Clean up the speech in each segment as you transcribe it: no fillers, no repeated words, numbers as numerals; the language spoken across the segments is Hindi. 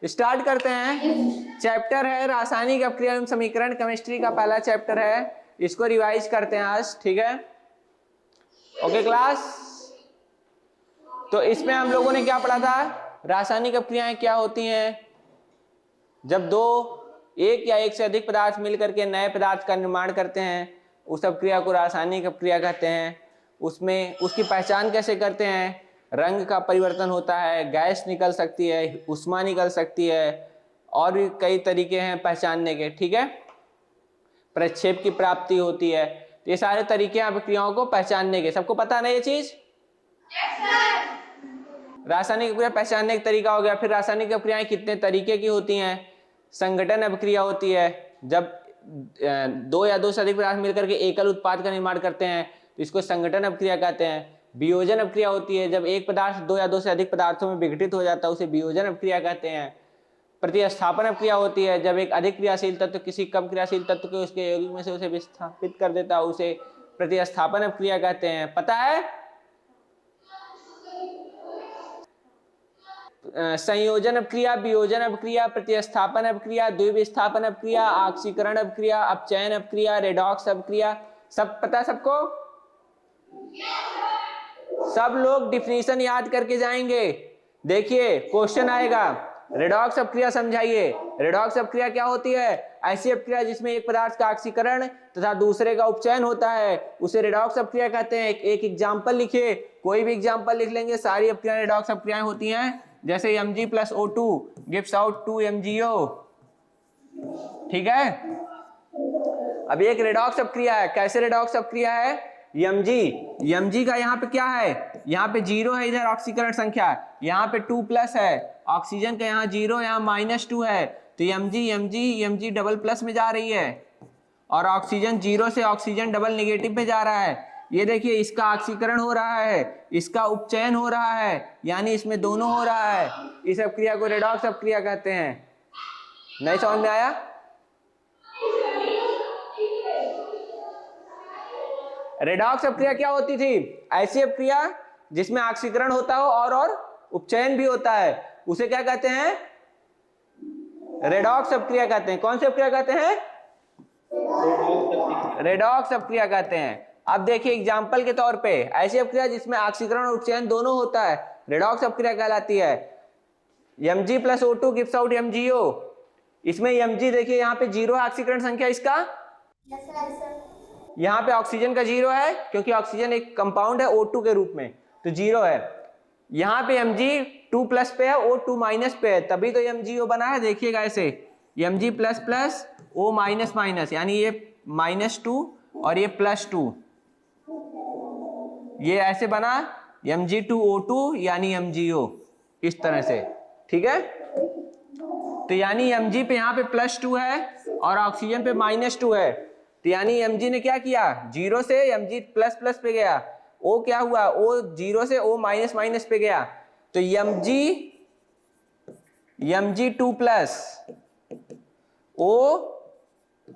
स्टार्ट करते हैं। चैप्टर है रासायनिक अपक्रिया एवं समीकरण, केमिस्ट्री का पहला चैप्टर है, इसको रिवाइज करते हैं आज, ठीक है। ओके क्लास, तो इसमें हम लोगों ने क्या पढ़ा था, रासायनिक अपक्रियाएं क्या होती हैं, जब एक या एक से अधिक पदार्थ मिलकर के नए पदार्थ का निर्माण करते हैं, उस अपक्रिया को रासायनिक अपक्रिया कहते हैं। उसमें उसकी पहचान कैसे करते हैं, रंग का परिवर्तन होता है, गैस निकल सकती है, उष्मा निकल सकती है, और भी कई तरीके हैं पहचानने के, ठीक है। प्रक्षेप की प्राप्ति होती है, तो ये सारे तरीके हैं अपक्रियाओं को पहचानने के। सबको पता है ना ये चीज? रासायनिक अपक्रिया पहचानने का तरीका हो गया। फिर रासायनिक अपक्रियाएं कितने तरीके की होती हैं। संगठन अपक्रिया होती है, जब दो या दो से अधिक पदार्थ मिलकर के एकल उत्पाद का निर्माण करते हैं तो इसको संगठन अपक्रिया कहते हैं। वियोजन अपक्रिया होती है, जब एक पदार्थ दो या दो से अधिक पदार्थों में विघटित हो जाता है उसे वियोजन अपक्रिया कहते हैं। प्रतिस्थापन अपक्रिया होती है, जब एक अधिक क्रियाशील तत्व किसी कम क्रियाशील तत्व को उसके यौगिक में से उसे विस्थापित कर देता है, उसे प्रतिस्थापन अपक्रिया कहते हैं। पता है? संयोजन अपक्रिया, वियोजन अपक्रिया, प्रतिस्थापन अपक्रिया, द्विविस्थापन अपक्रिया, ऑक्सीकरण अपक्रिया, अपचयन अपक्रिया, रेडॉक्स अपक्रिया, सब पता है सबको? सब लोग डिफिनीशन याद करके जाएंगे। देखिए क्वेश्चन आएगा, रेडॉक्स अपक्रिया समझाइए। रेडॉक्स अपक्रिया क्या होती है? ऐसी अपक्रिया जिसमें एक पदार्थ का ऑक्सीकरण तथा दूसरे का उपचयन होता है, उसे रेडॉक्स अपक्रिया कहते हैं। एक एग्जांपल लिखिए, कोई भी एग्जांपल लिख लेंगे, सारी अपक्रियाएं रेडॉक्स अपक्रियाएं होती हैं। जैसे Mg + O2 gives out 2 MgO, ठीक है। अब एक रेडॉक्स अपक्रिया है, कैसे रेडॉक्स अपक्रिया है? Mg का यहाँ पे क्या है, यहाँ पे 0 है, इधर ऑक्सीकरण संख्या, यहाँ पे 2+ है, ऑक्सीजन का यहाँ 0, यहाँ -2 है, तो Mg डबल प्लस में जा रही है, और ऑक्सीजन 0 से ऑक्सीजन डबल नेगेटिव में जा रहा है। ये देखिए इसका ऑक्सीकरण हो रहा है, इसका उपचयन हो रहा है, यानी इसमें दोनों हो रहा है। इस अपक्रिया को रेडॉक्स अपक्रिया कहते हैं। नहीं समझ में आया? रेडॉक्स अपक्रिया क्या होती थी? ऐसी अपक्रिया जिसमें ऑक्सीकरण होता हो और उपचयन भी होता है, उसे क्या कहते हैं? रेडॉक्स अपक्रिया कहते हैं। कौन सी अपक्रिया कहते हैं? रेडॉक्स अपक्रिया कहते हैं। अब देखिए एग्जांपल के तौर पे, ऐसी अपक्रिया जिसमें ऑक्सीकरण और उपचयन दोनों होता है, रेडॉक्स अपक्रिया कहलाती है। Mg + O2 gives out MgO, इसमें Mg देखिए यहाँ पे 0 है ऑक्सीकरण संख्या इसका, यहाँ पे ऑक्सीजन का 0 है क्योंकि ऑक्सीजन एक कंपाउंड है O2 के रूप में, तो 0 है। यहाँ पे Mg 2+ पे है, O2- पे है, तभी तो MgO बना है। देखिएगा ऐसे Mg ++ O-, यानी ये -2 और ये +2, ये ऐसे बना Mg2O2 यानी MgO, इस तरह से, ठीक है। तो यानी Mg पे यहाँ पे +2 है और ऑक्सीजन पे -2 है, तो यानी Mg ने क्या किया, 0 से Mg ++ पे गया, O क्या हुआ, O 0 से O- पे गया, तो Mg2+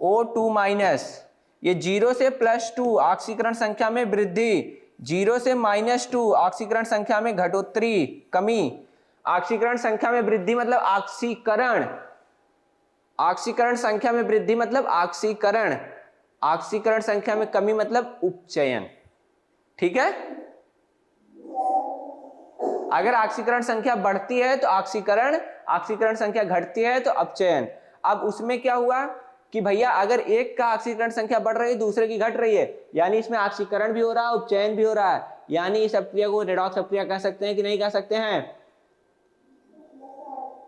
O2-, ये 0 से +2 ऑक्सीकरण संख्या में वृद्धि, 0 से -2 ऑक्सीकरण संख्या में घटोत्तरी, कमी। ऑक्सीकरण संख्या में वृद्धि मतलब ऑक्सीकरण, ऑक्सीकरण संख्या में वृद्धि मतलब ऑक्सीकरण, ऑक्सीकरण संख्या में कमी मतलब उपचयन, ठीक है। अगर ऑक्सीकरण संख्या बढ़ती है तो ऑक्सीकरण, ऑक्सीकरण संख्या घटती है तो अपचयन। अब उसमें क्या हुआ कि भैया अगर एक का ऑक्सीकरण संख्या बढ़ रही है दूसरे की घट रही है, यानी इसमें ऑक्सीकरण भी हो रहा है, उपचयन भी हो रहा है, यानी इस अपक्रिया को रेडॉक्स अपक्रिया कह सकते हैं कि नहीं कह सकते हैं?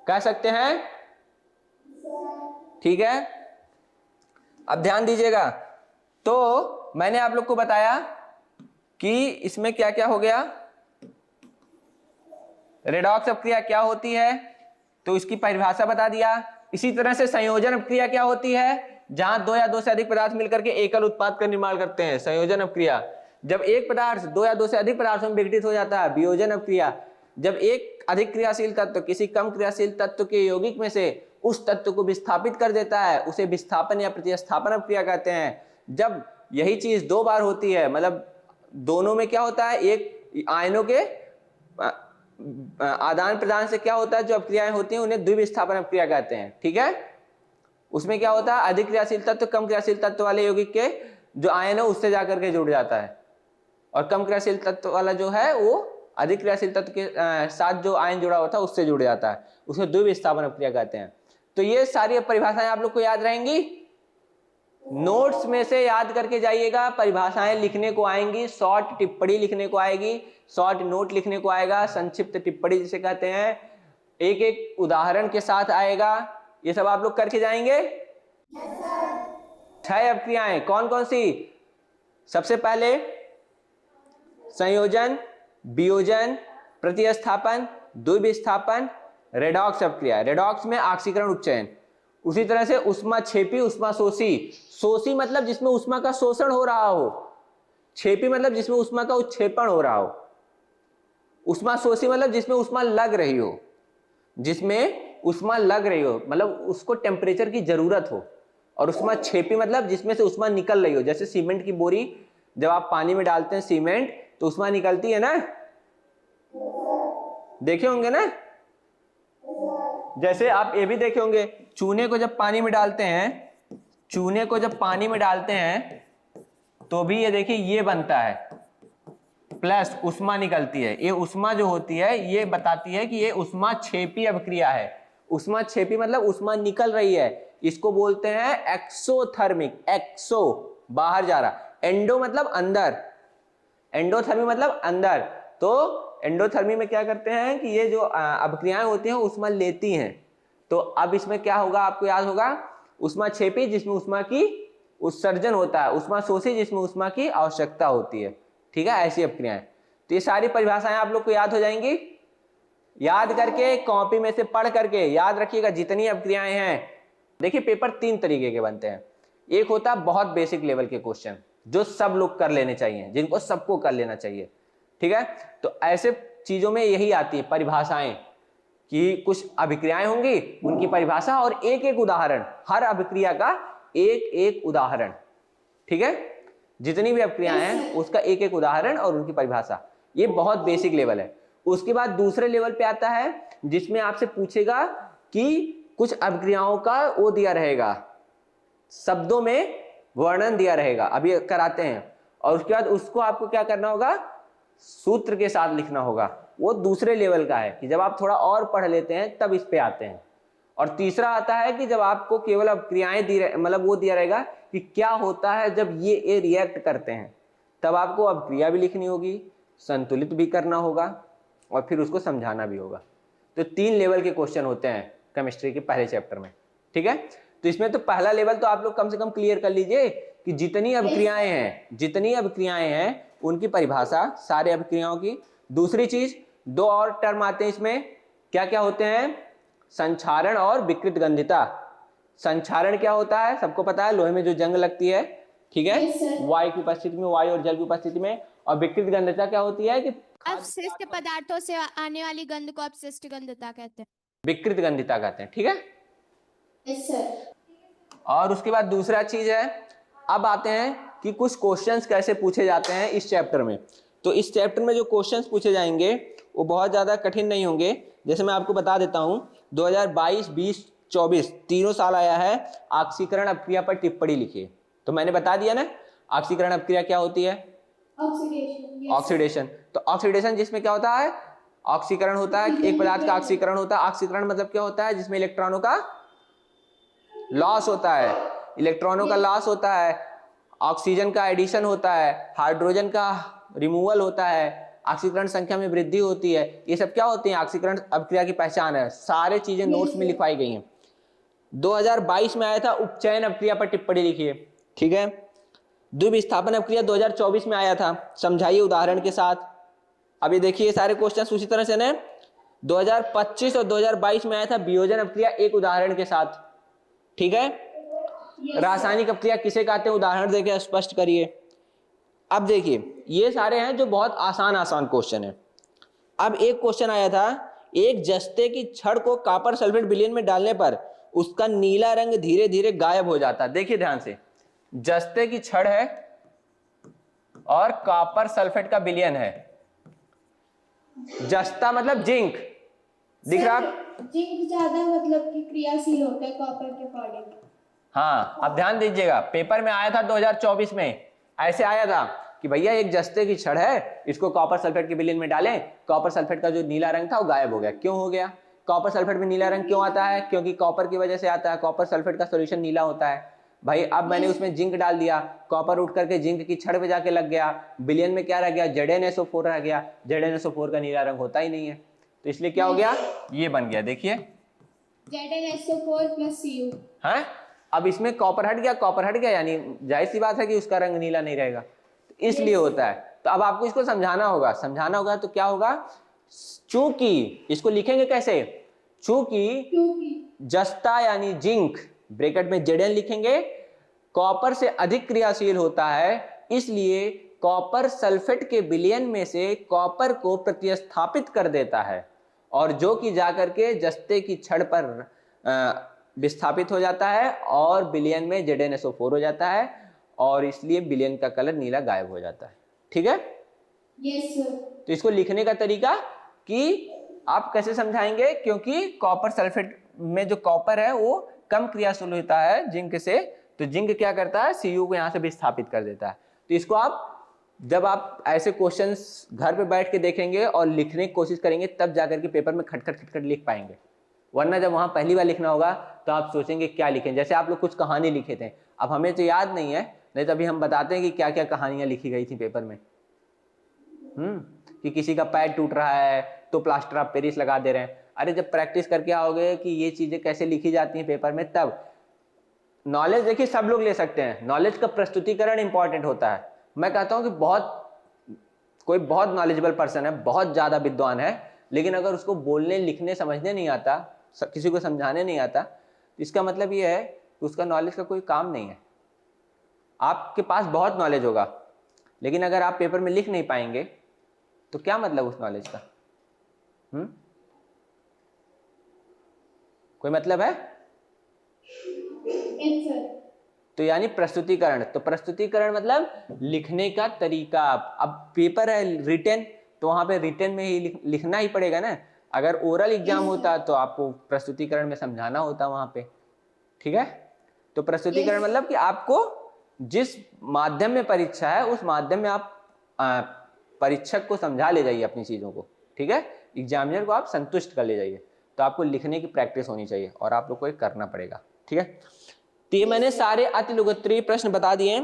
कह सकते हैं, ठीक है। अब ध्यान दीजिएगा, तो मैंने आप लोग को बताया कि इसमें क्या क्या हो गया, रेडॉक्स अपक्रिया क्या होती है, तो इसकी परिभाषा बता दिया। इसी तरह से संयोजन अपक्रिया क्या होती है, जहां दो या दो से अधिक पदार्थ मिलकर के एकल उत्पाद का निर्माण करते हैं, संयोजन अपक्रिया। जब एक पदार्थ दो या दो से अधिक पदार्थों में विघटित हो जाता है, वियोजन अपक्रिया। जब एक अधिक क्रियाशील तत्व किसी कम क्रियाशील तत्व के यौगिक में से उस तत्व को विस्थापित कर देता है, उसे विस्थापन या प्रतिस्थापन अपक्रिया कहते हैं। जब यही चीज 2 बार होती है, मतलब दोनों में क्या होता है, एक आयनों के आदान प्रदान से क्या होता है, जो अपक्रियाएं होती हैं उन्हें द्विविस्थापन अपक्रिया कहते हैं। ठीक है, उसमें क्या होता है, अधिक क्रियाशील तत्व कम क्रियाशील तत्व वाले यौगिक के जो आयन है उससे जाकर के जुड़ जाता है, और कम क्रियाशील तत्व वाला जो है वो अधिक क्रियाशील तत्व के साथ जो आयन जुड़ा हुआ था उससे जुड़ जाता है, उसे द्विविस्थापन अपक्रिया कहते हैं। तो ये सारी परिभाषाएं आप लोग को याद रहेंगी, नोट्स में से याद करके जाइएगा। परिभाषाएं लिखने को आएंगी, शॉर्ट टिप्पणी लिखने को आएगी, शॉर्ट नोट लिखने को आएगा, संक्षिप्त टिप्पणी जिसे कहते हैं, एक एक उदाहरण के साथ आएगा। ये सब आप लोग करके जाएंगे। 6 अपक्रियाएं कौन कौन सी, सबसे पहले संयोजन, वियोजन, प्रतिस्थापन, द्विविस्थापन, रेडॉक्स अपक्रिया। रेडॉक्स में ऑक्सीकरण उपचयन। उसी तरह से उष्माक्षेपी, उष्माशोषी। शोषी मतलब जिसमें उष्मा का शोषण हो रहा हो, क्षेपी मतलब जिसमें उष्मा का उत्क्षेपण हो रहा हो, उष्माशोषी मतलब जिसमें उष्मा लग रही हो, जिसमें उष्मा लग रही हो मतलब उसको टेम्परेचर की जरूरत हो, और उष्माक्षेपी मतलब जिसमें से उष्मा निकल रही हो। जैसे सीमेंट की बोरी जब आप पानी में डालते हैं सीमेंट तो उष्मा निकलती है ना, देखे होंगे ना। जैसे आप ये भी देखे होंगे, चूने को जब पानी में डालते हैं, चूने को जब पानी में डालते हैं तो भी ये देखिए ये बनता है, प्लस उष्मा निकलती है। ये उष्मा जो होती है ये बताती है कि ये उष्माक्षेपी अपक्रिया है। उष्माक्षेपी मतलब उष्मा निकल रही है, इसको बोलते हैं एक्सोथर्मिक। एक्सो बाहर जा रहा, एंडो मतलब अंदर, एंडोथर्मी मतलब अंदर। तो एंडोथर्मी में क्या करते हैं कि ये जो अपक्रियाएं होती हैं उष्मा लेती हैं। तो अब इसमें क्या होगा, आपको याद होगा, उष्माक्षेपी जिसमें उष्मा की उत्सर्जन होता है, उष्माशोषी जिसमें उष्मा की आवश्यकता होती है। ठीक है, ऐसी अपक्रियाएं। तो ये सारी परिभाषाएं आप लोग को याद हो जाएंगी। याद करके कॉपी में से पढ़ करके याद रखिएगा जितनी अपक्रियाएं हैं। देखिए पेपर 3 तरीके के बनते हैं। एक होता है बहुत बेसिक लेवल के क्वेश्चन जो सब लोग कर लेने चाहिए, जिनको सबको कर लेना चाहिए। ठीक है, तो ऐसे चीजों में यही आती है परिभाषाएं कि कुछ अभिक्रियाएं होंगी, उनकी परिभाषा और एक एक उदाहरण, हर अभिक्रिया का एक एक उदाहरण। ठीक है, जितनी भी अभिक्रियाएं हैं उसका एक एक उदाहरण और उनकी परिभाषा। ये बहुत बेसिक लेवल है। उसके बाद दूसरे लेवल पे आता है जिसमें आपसे पूछेगा कि कुछ अभिक्रियाओं का वो दिया रहेगा, शब्दों में वर्णन दिया रहेगा, अभी कराते हैं। और उसके बाद उसको आपको क्या करना होगा, सूत्र के साथ लिखना होगा। वो दूसरे लेवल का है कि जब आप थोड़ा और पढ़ लेते हैं तब इस पे आते हैं। और तीसरा आता है कि जब आपको केवल अपक्रियाएं मतलब वो दिया रहेगा कि क्या होता है जब ये रिएक्ट करते हैं, तब आपको अपक्रिया भी लिखनी होगी, संतुलित भी करना होगा और फिर उसको समझाना भी होगा। तो 3 लेवल के क्वेश्चन होते हैं केमिस्ट्री के पहले चैप्टर में। ठीक है, तो इसमें तो पहला लेवल तो आप लोग कम से कम क्लियर कर लीजिए कि जितनी अभिक्रियाएं हैं उनकी परिभाषा, सारे अभिक्रियाओं की। दूसरी चीज, 2 और टर्म आते हैं इसमें, क्या क्या होते हैं, संक्षारण और विकृत गंधिता। संक्षारण क्या होता है, सबको पता है, लोहे में जो जंग लगती है, ठीक है, वायु की उपस्थिति में, वायु और जल की उपस्थिति में। और विकृत गंधिता क्या होती है कि अपशिष्ट पदार्थों से आने वाली गंध को अपशिष्ट गंधता कहते हैं, विकृत गंधिता कहते हैं। ठीक है, यस सर। और उसके बाद दूसरा चीज है, अब आते हैं कि कुछ क्वेश्चंस कैसे पूछे जाते हैं इस चैप्टर में। तो इस चैप्टर में जो क्वेश्चंस पूछे जाएंगे वो बहुत ज़्यादा कठिन नहीं होंगे। जैसे मैं आपको बता देता हूँ, 2022, 20, 24 तीनों साल आया है ऑक्सीकरण अपक्रिया पर टिप्पणी लिखिए। तो मैंने बता दिया ना ऑक्सीकरण अपक्रिया क्या होती है, ऑक्सीडेशन। तो ऑक्सीडेशन जिसमें क्या होता है, ऑक्सीकरण होता है, एक पदार्थ का ऑक्सीकरण होता है। ऑक्सीकरण मतलब क्या होता है, जिसमें इलेक्ट्रॉनों का लॉस होता है, इलेक्ट्रॉनों का लॉस होता है, ऑक्सीजन का एडिशन होता है, हाइड्रोजन का रिमूवल होता है, ऑक्सीकरण संख्या में वृद्धि होती है। ये सब क्या होती है, ऑक्सीकरण अपक्रिया की पहचान है। सारे चीजें नोट्स में लिखवाई गई हैं। 2022 में आया था उपचयन अपक्रिया पर टिप्पणी लिखिए। ठीक है, द्विविस्थापन अपक्रिया 2024 में आया था, समझाइए उदाहरण के साथ। अभी देखिए सारे क्वेश्चन उसी तरह से ना, 2025 और 2022 में आया था वियोजन अपक्रिया एक उदाहरण के साथ। ठीक है, रासायनिक अपक्रिया किसे कहते हैं, उदाहरण देके स्पष्ट करिए। अब देखिए ये सारे हैं जो बहुत आसान क्वेश्चन है। अब एक क्वेश्चन आया था, एक जस्ते की छड़ को कॉपर सल्फेट विलयन में डालने पर उसका नीला रंग धीरे धीरे गायब हो जाता है। देखिए ध्यान से, जस्ते की छड़ है और कॉपर सल्फेट का विलयन है। जस्ता मतलब जिंक, दिख रहा आप? जिंक ज्यादा मतलब कि क्रियाशील होता है कॉपर के अकॉर्डिंग। हाँ, अब ध्यान दीजिएगा, पेपर में आया था 2024 में, ऐसे आया था कि भैया एक जस्ते की छड़ है, इसको कॉपर सल्फेट के विलयन में डालें, कॉपर सल्फेट का जो नीला रंग था वो गायब हो गया। क्यों हो गया? कॉपर सल्फेट में नीला रंग क्यों आता है? क्योंकि कॉपर की वजह से आता है, कॉपर सल्फेट का सोल्यूशन नीला होता है। भाई अब मैंने उसमें जिंक डाल दिया, कॉपर उठ करके जिंक की छड़ पे जाके लग गया, विलयन में क्या रह गया? ZnSO4 रह गया। ZnSO4 का नीला रंग होता ही नहीं है, तो इसलिए क्या हो गया? ये बन गया, देखिए ZnSO4 + Cu। है। अब इसमें कॉपर हट गया, कॉपर हट गया यानी जाहिर सी बात है कि उसका रंग नीला नहीं रहेगा, तो इसलिए होता है। तो अब आपको इसको समझाना होगा, तो क्या होगा? चूंकि इसको लिखेंगे कैसे? चूंकि जस्ता यानी जिंक, ब्रैकेट में Zn लिखेंगे, कॉपर से अधिक क्रियाशील होता है, इसलिए कॉपर सल्फेट के विलयन में से कॉपर को प्रतिस्थापित कर देता है, और जो कि जाकर के जस्ते की छड़ पर विस्थापित हो जाता है और विलयन में ZnSO4 हो जाता है, और इसलिए विलयन का कलर नीला गायब हो जाता है। ठीक है? Yes sir. तो इसको लिखने का तरीका कि आप कैसे समझाएंगे? क्योंकि कॉपर सल्फेट में जो कॉपर है वो कम क्रियाशील होता है जिंक से, तो जिंक क्या करता है? Cu को यहाँ से विस्थापित कर देता है। तो इसको आप जब आप ऐसे क्वेश्चंस घर पे बैठ के देखेंगे और लिखने की कोशिश करेंगे, तब जाकर के पेपर में खटखट लिख पाएंगे, वरना जब वहां पहली बार लिखना होगा तो आप सोचेंगे क्या लिखें। जैसे आप लोग कुछ कहानी लिखे थे, अब हमें तो याद नहीं है, नहीं तो अभी हम बताते हैं कि क्या क्या कहानियां लिखी गई थी पेपर में। कि किसी का पैर टूट रहा है तो प्लास्टर ऑफ पेरिस लगा दे रहे हैं। अरे जब प्रैक्टिस करके आओगे कि ये चीजें कैसे लिखी जाती हैं पेपर में, तब नॉलेज देखिए सब लोग ले सकते हैं, नॉलेज का प्रस्तुतिकरण इंपॉर्टेंट होता है। मैं कहता हूं कि कोई बहुत नॉलेजेबल पर्सन है, बहुत ज्यादा विद्वान है, लेकिन अगर उसको बोलने लिखने समझने नहीं आता, किसी को समझाने नहीं आता, तो इसका मतलब ये है कि उसका नॉलेज का कोई काम नहीं है। आपके पास बहुत नॉलेज होगा, लेकिन अगर आप पेपर में लिख नहीं पाएंगे तो क्या मतलब उस नॉलेज का? कोई मतलब है? Yes sir. तो यानी प्रस्तुतिकरण, तो प्रस्तुतिकरण मतलब लिखने का तरीका। अब पेपर है रिटन, तो वहां पे रिटन में ही लिखना ही पड़ेगा ना। अगर ओरल एग्जाम होता तो आपको प्रस्तुतिकरण में समझाना होता वहां पे। ठीक है? तो प्रस्तुतिकरण मतलब कि आपको जिस माध्यम में परीक्षा है उस माध्यम में आप परीक्षक को समझा ले जाइए अपनी चीजों को। ठीक है? एग्जामिनर को आप संतुष्ट कर ले जाइए। तो आपको लिखने की प्रैक्टिस होनी चाहिए और आप लोग को ये करना पड़ेगा। ठीक है? तो ये मैंने सारे अतिलुगोत्तरीय प्रश्न बता दिए।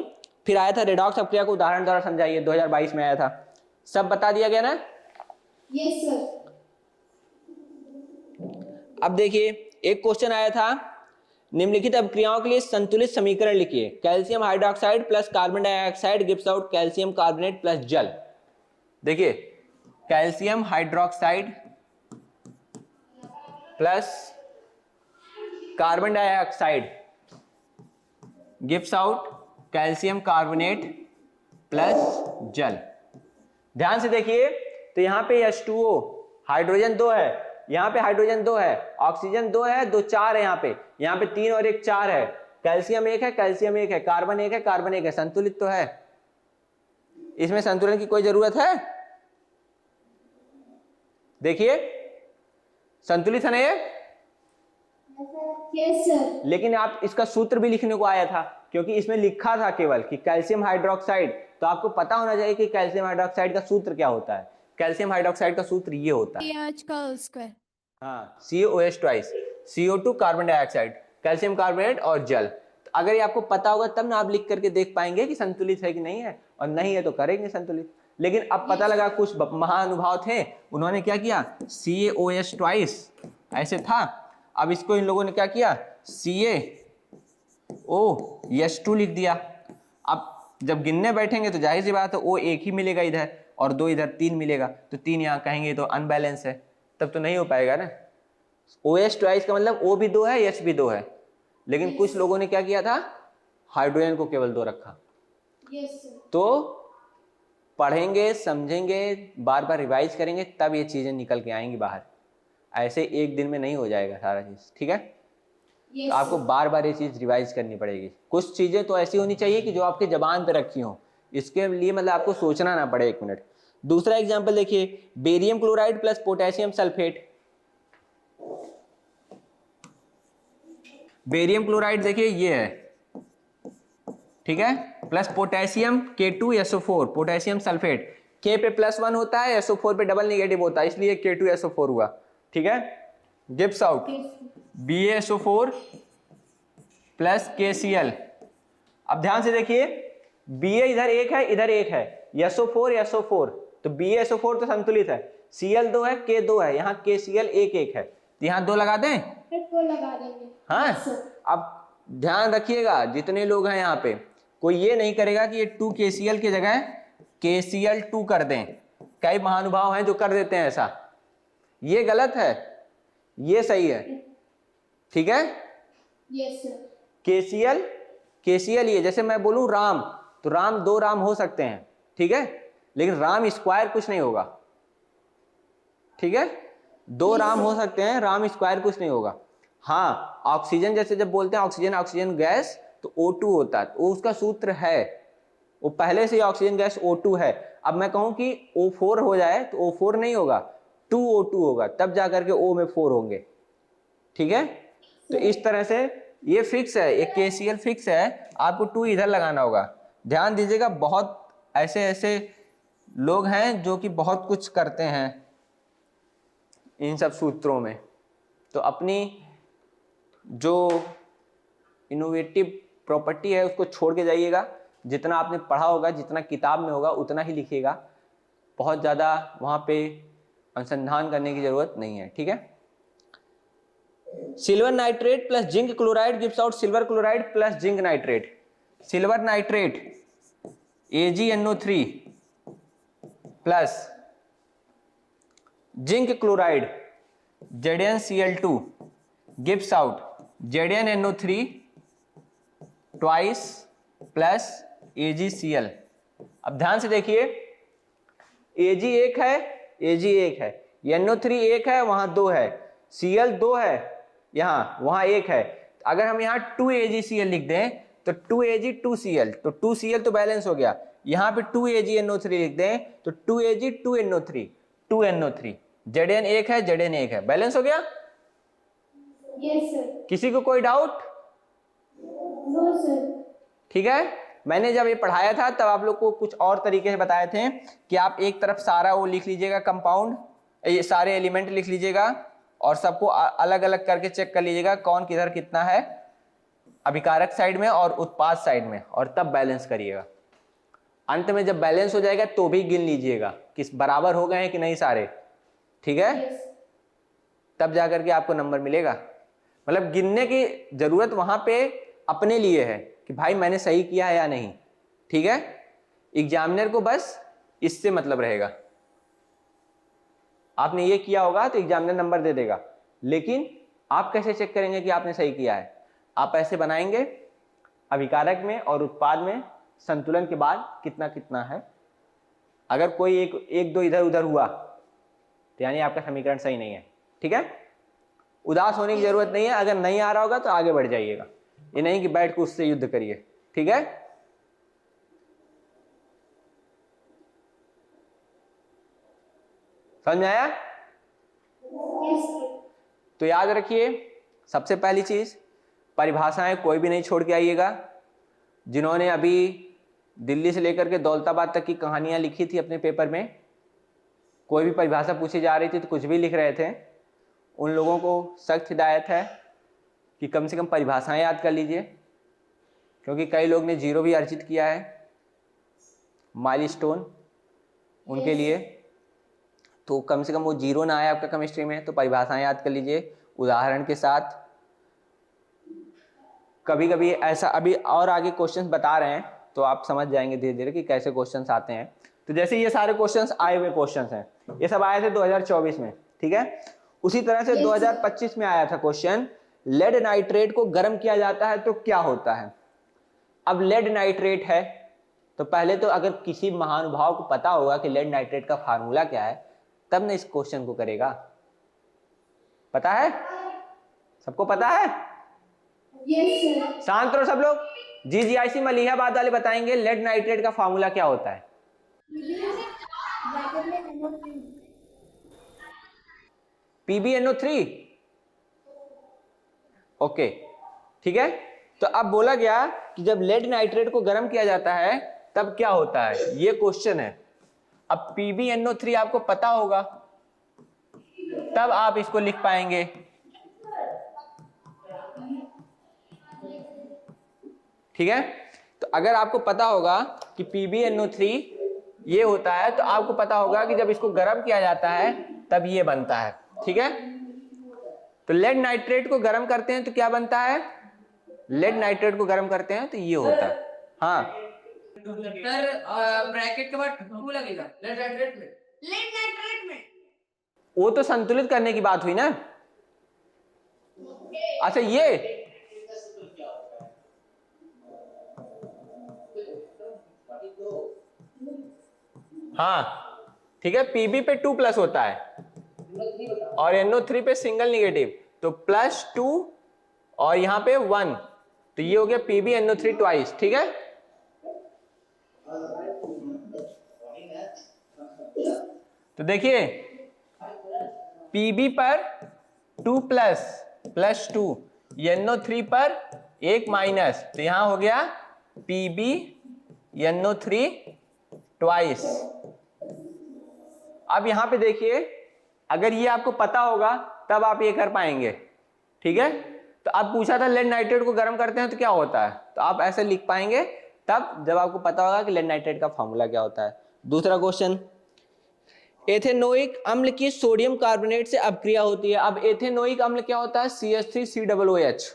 फिर आया था रेडॉक्स अपक्रिया को उदाहरण द्वारा समझाइए, 2022 में आया था। सब बता दिया गया ना? Yes sir. अब देखिए एक क्वेश्चन आया था, निम्नलिखित अपक्रियाओं के लिए संतुलित समीकरण लिखिए। Calcium hydroxide plus carbon dioxide gives out calcium carbonate plus जल। देखिए calcium hydroxide plus carbon dioxide gives out calcium carbonate plus जल। ध्यान से देखिए, तो यहां पे H2O हाइड्रोजन 2 है, यहां पे हाइड्रोजन 2 है, ऑक्सीजन 2 है, 2 4 है, यहां पे 3 और 1 4 है, कैल्शियम 1 है, कैल्शियम 1 है, कार्बन 1 है, कार्बन 1 है। संतुलित तो है, इसमें संतुलन की कोई जरूरत है? देखिए संतुलित है ना ये? Yes sir. लेकिन आप इसका सूत्र भी लिखने को आया था, क्योंकि इसमें लिखा था केवल कि कैल्शियम हाइड्रोक्साइड, तो आपको पता होना चाहिए कि कैल्शियम हाइड्रोक्साइड का सूत्र क्या होता है। कैल्शियम हाइड्रोक्साइड का सूत्र ये होता है, CH का होल स्क्वायर। हाँ, COH twice, CO2 carbon dioxide, calcium carbonate और जल। तो अगर ये आपको पता होगा तब ना आप लिख करके देख पाएंगे कि संतुलित है कि नहीं है, और नहीं है तो करेंगे संतुलित। लेकिन अब पता लगा कुछ महानुभाव थे, उन्होंने क्या किया, CaOH ट्वाइस ऐसे था, अब इसको इन लोगों ने क्या किया, CaOH2 लिख दिया। अब जब गिनने बैठेंगे तो जाहिर सी बात है O एक ही मिलेगा इधर और 2 इधर, 3 मिलेगा, तो 3 यहाँ कहेंगे तो अनबैलेंस है, तब तो नहीं हो पाएगा ना। OH ट्वाइस का मतलब O भी 2 है, H भी 2 है, लेकिन कुछ लोगों ने क्या किया था, हाइड्रोजन को केवल 2 रखा। Yes sir. तो पढ़ेंगे, समझेंगे, बार बार रिवाइज करेंगे, तब ये चीजें निकल के आएंगी बाहर। ऐसे एक दिन में नहीं हो जाएगा सारा चीज। ठीक है? यस तो आपको बार बार ये चीज रिवाइज करनी पड़ेगी। कुछ चीजें तो ऐसी होनी चाहिए कि जो आपके जबान पे रखी हो, इसके लिए मतलब आपको सोचना ना पड़े 1 मिनट। दूसरा एग्जांपल देखिए, barium chloride plus potassium sulphate. Barium chloride देखिए ये है, ठीक है, plus potassium K2SO4, potassium sulphate. K पे +1 होता है, SO4 पे डबल नेगेटिव होता है, इसलिए K2SO4 हुआ, ठीक है। Gives out BaSO4 plus KCl। अब ध्यान से देखिए, Ba इधर एक है, इधर एक है, SO4 तो BaSO4 तो संतुलित है, Cl 2 है, K 2 है, यहाँ KCl 1 1 है, तो यहाँ 2 लगा दें। को लगा देंगे। हाँ, Yes, sir. अब ध्यान रखिएगा, जितने लोग हैं यहाँ पे, कोई ये नहीं करेगा कि ये 2 KCl की जगह KCl 2 कर दें। कई महानुभाव हैं जो कर देते हैं ऐसा, ये गलत है, ये सही है, ठीक है। Yes, sir. KCl ये, जैसे मैं बोलूं राम, तो राम 2 राम हो सकते हैं, ठीक है, लेकिन राम स्क्वायर कुछ नहीं होगा, ठीक है। 2 राम हो सकते हैं, राम स्क्वायर कुछ नहीं होगा। हाँ, ऑक्सीजन जैसे जब बोलते हैं ऑक्सीजन गैस, तो O2 होता है, वो उसका सूत्र है, वो पहले से ही ऑक्सीजन गैस O2 है। अब मैं कहूं कि O4 हो जाए तो O4 नहीं होगा, 2O2 होगा, तब जाकर के O में 4 होंगे, ठीक है। तो इस तरह से ये फिक्स है, एक KCl फिक्स है, आपको 2 इधर लगाना होगा। ध्यान दीजिएगा, बहुत ऐसे लोग हैं जो कि बहुत कुछ करते हैं इन सब सूत्रों में, तो अपनी जो इनोवेटिव प्रॉपर्टी है उसको छोड़ के जाइएगा। जितना आपने पढ़ा होगा, जितना किताब में होगा, उतना ही लिखिएगा, बहुत ज़्यादा वहाँ पे अनुसंधान करने की ज़रूरत नहीं है, ठीक है। Silver nitrate plus zinc chloride gives out silver chloride plus zinc nitrate. Silver nitrate AgNO3 plus zinc chloride ZnCl2 gives out ZnNO3 twice plus AgCl। अब ध्यान से देखिए, Ag एक है, NO3 एक है, वहां 2 है, Cl 2 है, यहाँ वहां 1 है। अगर हम यहाँ 2AgCl लिख दें तो 2Ag 2Cl, तो 2Cl तो बैलेंस हो गया। यहाँ पे 2AgNO3 लिख दें तो 2Ag 2NO3 Zn 1 है, Zn 1 है, बैलेंस हो गया। Yes, sir. किसी को कोई डाउट? No, sir. ठीक है, मैंने जब ये पढ़ाया था तब आप लोग को कुछ और तरीके से बताए थे कि आप एक तरफ सारा वो लिख लीजिएगा कंपाउंड, ये सारे एलिमेंट लिख लीजिएगा और सबको अलग अलग करके चेक कर लीजिएगा कौन किधर कितना है, अभिकारक साइड में और उत्पाद साइड में, और तब बैलेंस करिएगा। अंत में जब बैलेंस हो जाएगा तो भी गिन लीजिएगा किस बराबर हो गए हैं कि नहीं सारे, ठीक है। Yes. तब जाकर के आपको नंबर मिलेगा। मतलब गिनने की जरूरत वहां पे अपने लिए है कि भाई मैंने सही किया है या नहीं, ठीक है। एग्जामिनर को बस इससे मतलब रहेगा, आपने ये किया होगा तो एग्जामिनर नंबर दे देगा, लेकिन आप कैसे चेक करेंगे कि आपने सही किया है? आप ऐसे बनाएंगे अभिकारक में और उत्पाद में संतुलन के बाद कितना कितना है। अगर कोई एक दो इधर उधर हुआ तो यानी आपका समीकरण सही नहीं है, ठीक है। उदास होने की जरूरत नहीं है, अगर नहीं आ रहा होगा तो आगे बढ़ जाइएगा, ये नहीं कि बैठ के उससे युद्ध करिए, ठीक है। समझ में आया? Yes, sir. तो याद रखिए, सबसे पहली चीज, परिभाषाएं कोई भी नहीं छोड़ के आइएगा। जिन्होंने अभी दिल्ली से लेकर के दौलताबाद तक की कहानियां लिखी थी अपने पेपर में, कोई भी परिभाषा पूछी जा रही थी तो कुछ भी लिख रहे थे, उन लोगों को सख्त हिदायत है कि कम से कम परिभाषाएं याद कर लीजिए, क्योंकि कई लोग ने 0 भी अर्जित किया है, माइलस्टोन उनके लिए। तो कम से कम वो 0 ना आए आपका केमिस्ट्री में, तो परिभाषाएं याद कर लीजिए उदाहरण के साथ। कभी कभी ऐसा, अभी और आगे क्वेश्चंस बता रहे हैं तो आप समझ जाएंगे धीरे धीरे कि कैसे क्वेश्चंस आते हैं। तो जैसे ये सारे क्वेश्चंस आए हुए क्वेश्चंस हैं, ये सब आए थे 2024 में, ठीक है। उसी तरह से 2025 में आया था क्वेश्चन, लेड नाइट्रेट को गर्म किया जाता है तो क्या होता है। अब लेड नाइट्रेट है तो पहले तो अगर किसी महानुभाव को पता होगा कि लेड नाइट्रेट का फार्मूला क्या है, तब ना इस क्वेश्चन को करेगा। पता है? सबको पता है? Yes, sir. शांत रहो सब लोग। GGIC मलिहाबाद वाले बताएंगे लेड नाइट्रेट का फार्मूला क्या होता है। ब्रैकेट में NO3 PbNO3। ओके, ठीक है। तो अब बोला गया कि जब लेड नाइट्रेट को गर्म किया जाता है तब क्या होता है, ये क्वेश्चन है। अब PbNO3 आपको पता होगा तब आप इसको लिख पाएंगे। ठीक है, तो अगर आपको पता होगा कि PbNO3 ये होता है तो आपको पता होगा कि जब इसको गर्म किया जाता है तब ये बनता है। ठीक है, तो लेड नाइट्रेट को गर्म करते हैं तो क्या बनता है, लेड नाइट्रेट को गर्म करते हैं तो ये होता है। हाँ सर ब्रैकेट के बाद 2 लगेगा लेड नाइट्रेट में। वो तो संतुलित करने की बात हुई ना। अच्छा ये हाँ ठीक है, Pb पे 2 प्लस होता है और NO3 पे सिंगल निगेटिव, तो +2 और यहां पे 1, तो ये हो गया PbNO3 ट्वाइस। ठीक है, तो देखिए Pb पर 2 प्लस +2, NO3 पर 1 माइनस, तो यहां हो गया PbNO3 ट्वाइस। अब यहां पे देखिए, अगर ये आपको पता होगा तब आप ये कर पाएंगे। ठीक है, तो अब पूछा था लेड नाइट्रेट को गर्म करते हैं तो क्या होता है, तो आप ऐसे लिख पाएंगे तब जब आपको पता होगा कि लेड नाइट्रेट का फॉर्मूला क्या होता है। दूसरा क्वेश्चन, एथेनोइक अम्ल की सोडियम कार्बोनेट से अपक्रिया होती है। अब एथेनोइक अम्ल क्या होता है, CH3COOH,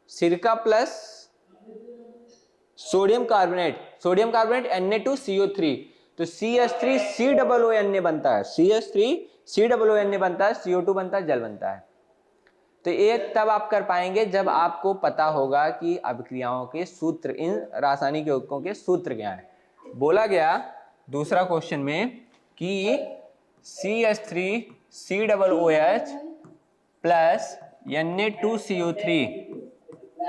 सिरका प्लस सोडियम कार्बोनेट Na2CO3, तो CH3COONA बनता है, CH3COONA बनता है, CO2 बनता है, जल बनता है। तो ये तब आप कर पाएंगे जब आपको पता होगा कि अभिक्रियाओं के सूत्र, इन रासायनिक यौगिकों के सूत्र क्या है। बोला गया दूसरा क्वेश्चन में कि CH3COOH प्लस Na2CO3।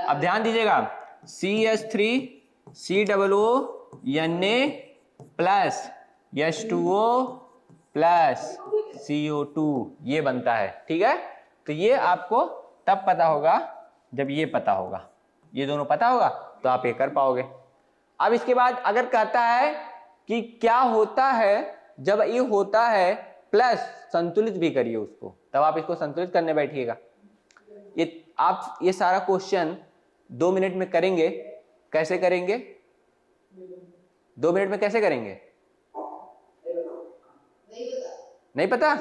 अब ध्यान दीजिएगा, CH3COONA plus H2O plus CO2 ये बनता है। ठीक है, तो ये आपको तब पता होगा जब ये पता होगा, ये दोनों पता होगा तो आप ये कर पाओगे। अब इसके बाद अगर कहता है कि क्या होता है जब ये होता है प्लस संतुलित भी करिए उसको, तब आप इसको संतुलित करने बैठिएगा। ये आप ये सारा क्वेश्चन 2 मिनट में करेंगे। कैसे करेंगे 2 मिनट में, कैसे करेंगे नहीं पता,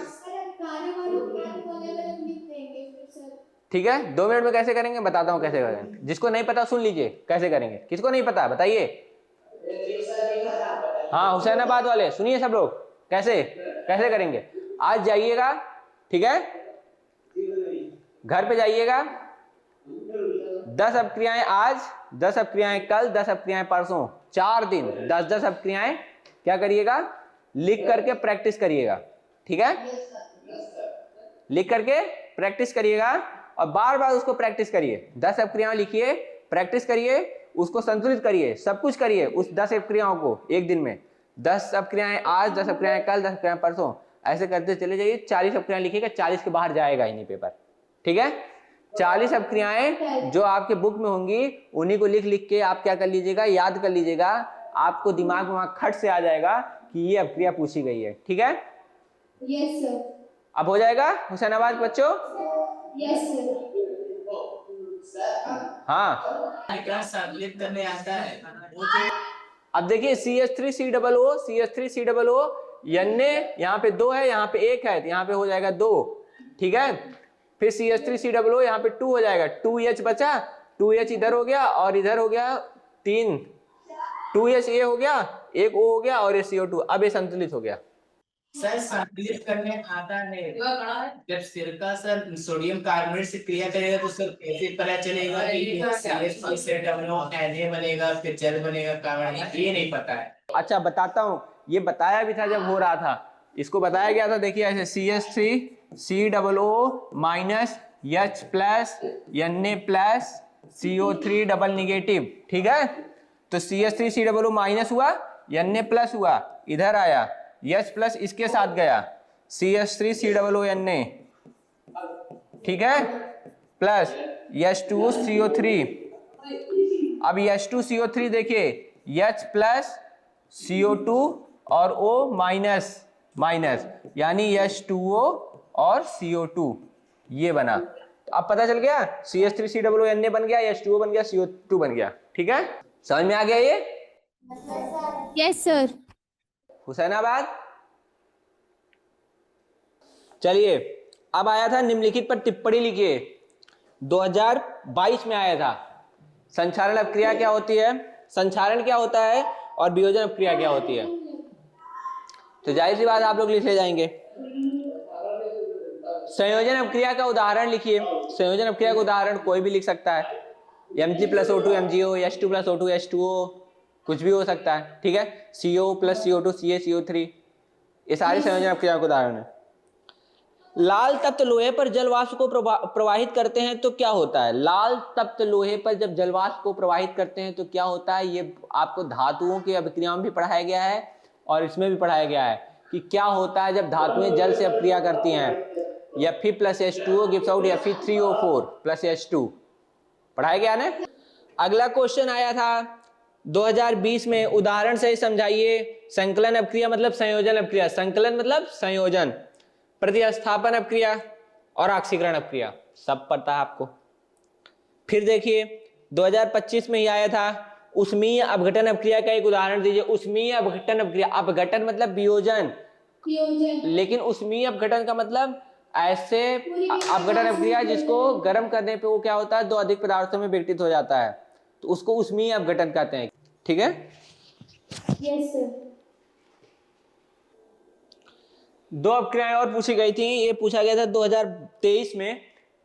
ठीक है 2 मिनट में कैसे करेंगे बताता हूं कैसे करेंगे। जिसको नहीं पता सुन लीजिए कैसे करेंगे। किसको नहीं पता बताइए, हाँ हुसैनाबाद वाले सुनिए सब लोग, कैसे कैसे करेंगे। आज जाइएगा, ठीक है, घर पे जाइएगा, 10 अपक्रियाएं आज, 10 अपक्रियाएं कल, 10 अपक्रियाएं परसों, 4 दिन 10-10 अपक्रियाएं क्या करिएगा, लिख करके प्रैक्टिस करिएगा। ठीक है, लिख करके प्रैक्टिस करिएगा और बार बार उसको प्रैक्टिस करिए। 10 अपक्रियाएं लिखिए, प्रैक्टिस करिए, उसको संतुलित करिए, सब कुछ करिए उस 10 अपक्रियाओं को एक दिन में। 10 अपक्रियाएं आज, 10 अपक्रियाएं कल, 10 अपक्रियाएं परसों, ऐसे करते चले जाइए। 40 अपक्रियाएं लिखिएगा, 40 के बाहर जाएगा ही नहीं पेपर। ठीक है, 40 अपक्रियाएं जो आपके बुक में होंगी उन्हीं को लिख लिख के आप क्या कर लीजिएगा, याद कर लीजिएगा। आपको दिमाग में खट से आ जाएगा कि ये अपक्रिया पूछी गई है। ठीक है, यस सर, अब हो जाएगा हुसैनाबाद बच्चों। यस सर, हाँ क्या संतुलित करने आता है वो अब देखिए CH3COO Na यहाँ पे 2 है, यहाँ पे 1 है, तो यहाँ पे हो जाएगा 2। ठीक है, फिर CH3COO यहाँ पे 2 हो जाएगा, 2H बचा, 2H इधर हो गया और इधर हो गया 3, 2H ये हो गया, 1 O हो गया और ये CO2। अब ये संतुलित हो गया। सर संतुलित करने आता है जब सिरका सर सोडियम कार्बोनेट से क्रिया करेगा तो सर कैसे पता चलेगा कि CH3COONA बनेगा फिर जल बनेगा कार्बन, ये नहीं पता है। अच्छा बताता हूँ, ये बताया भी था जब हो रहा था, इसको बताया गया था। देखिए ऐसे CH3COO minus H plus Na plus CO3 double negative. ठीक है, तो CH3COO माइनस हुआ, Na प्लस हुआ, इधर आया, H प्लस इसके साथ गया, CH3COO Na, ठीक है, प्लस H2CO3। अब H2CO3 देखिए, H प्लस CO2 और O माइनस माइनस, यानी H2O और CO2, ये बना। तो अब पता चल गया, CH3COO बन गया, H2O बन गया, CO2 बन गया, ठीक है, समझ में आ गया ये? Yes sir. हुसैनाबाद। चलिए, अब आया था निम्नलिखित पर टिप्पणी लिखिए, 2022 में आया था। संचारण अपक्रिया क्या होती है, संचारण क्या होता है और वियोजन अपक्रिया क्या होती है। तो जाहिर सी बात आप लोग लिख ले जाएंगे। संयोजन अपक्रिया का उदाहरण लिखिए। संयोजन अपक्रिया का उदाहरण कोई भी लिख सकता है, Mg plus O2 MgO, H2 plus O2 H2O, कुछ भी हो सकता है, ठीक है, CO प्लस CO2 CaCO3, ये सारे संयोजन अपक्रिया का उदाहरण है। लाल तप्त लोहे पर जल वाष्प को प्रवाहित करते हैं तो क्या होता है। लाल तप्त लोहे पर जब जल वाष्प को प्रवाहित करते हैं तो क्या होता है, ये आपको धातुओं की अभिक्रिया में भी पढ़ाया गया है और इसमें भी पढ़ाया गया है कि क्या होता है जब धातुएं जल से अपक्रिया करती हैं। Fe plus H2O gives out Fe3O4 plus H2, पढ़ाया गया ना। अगला क्वेश्चन आया था 2020 में, उदाहरण से समझाइए। संकलन अपक्रिया मतलब संयोजन अपक्रिया, संकलन मतलब संयोजन, प्रतिस्थापन अपक्रिया और ऑक्सीकरण अपक्रिया, सब पता है आपको। फिर देखिए 2025 में ही आया था, उष्मीय अपघटन अपक्रिया का एक उदाहरण दीजिए। उष्मीय अपघटन अपक्रिया, अपघटन मतलब वियोजन, लेकिन उष्मीय अपघटन का मतलब ऐसे अपघटन अपक्रिया जिसको गर्म करने पे वो क्या होता है, दो अधिक पदार्थों में विघटित हो जाता है, तो उसको उष्मीय अपघटन कहते हैं, ठीक है। Yes sir. दो अपक्रियाएं और पूछी गई थी, ये पूछा गया था 2023 में